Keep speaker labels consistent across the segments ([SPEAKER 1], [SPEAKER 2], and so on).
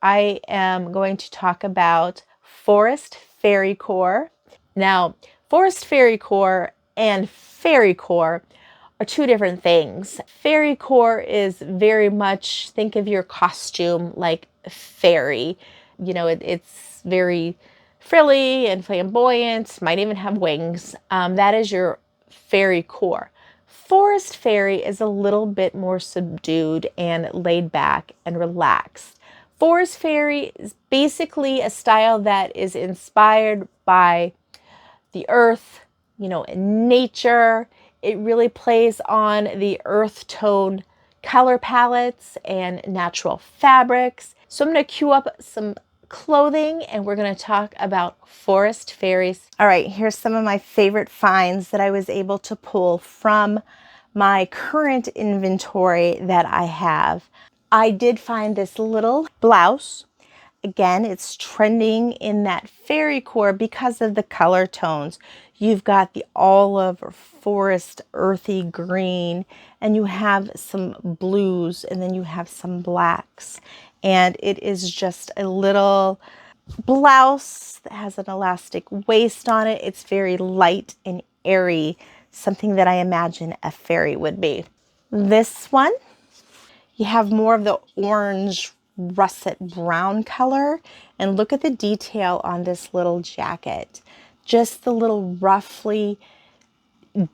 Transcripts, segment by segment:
[SPEAKER 1] I am going to talk about forest fairy core. Now, forest fairy core and fairy core are two different things. Fairy core is very much, think of your costume like fairy. You know, it's very frilly and flamboyant, might even have wings. That is your fairy core. Forest fairy is a little bit more subdued and laid back and relaxed. Forest fairy is basically a style that is inspired by the earth, you know, nature. It really plays on the earth tone color palettes and natural fabrics. So I'm going to cue up some clothing and we're going to talk about forest fairies. All right, here's some of my favorite finds that I was able to pull from my current inventory that I have. I did find this little blouse. Again, it's trending in that fairy core because of the color tones. You've got the olive or forest earthy green, and you have some blues, and then you have some blacks. And it is just a little blouse that has an elastic waist on it. It's very light and airy, something that I imagine a fairy would be. This one, you have more of the orange russet brown color, and look at the detail on this little jacket. Just the little roughly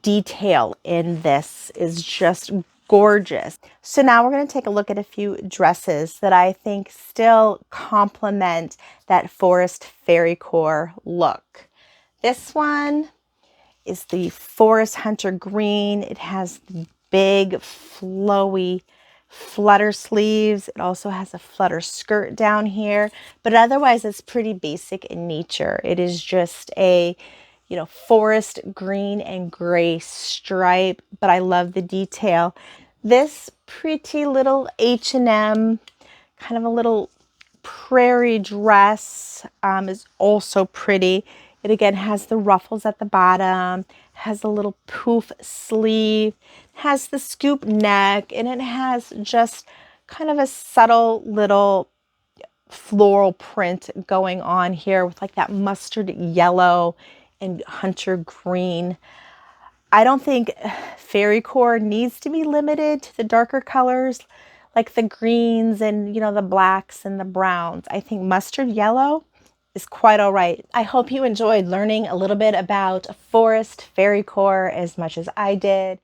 [SPEAKER 1] detail in this is just gorgeous. So now we're going to take a look at a few dresses that I think still complement that forest fairy core look. This one is the Forest Hunter Green. It has big flowy flutter sleeves. It also has a flutter skirt down here, but otherwise it's pretty basic in nature. It is just a, you know, forest green and gray stripe, but I love the detail. This pretty little H&M, kind of a little prairie dress, is also pretty. It again has the ruffles at the bottom, has a little poof sleeve, has the scoop neck, and it has just kind of a subtle little floral print going on here with like that mustard yellow and hunter green. I don't think fairy core needs to be limited to the darker colors like the greens and, you know, the blacks and the browns. I think mustard yellow is quite all right. I hope you enjoyed learning a little bit about forest fairy core as much as I did.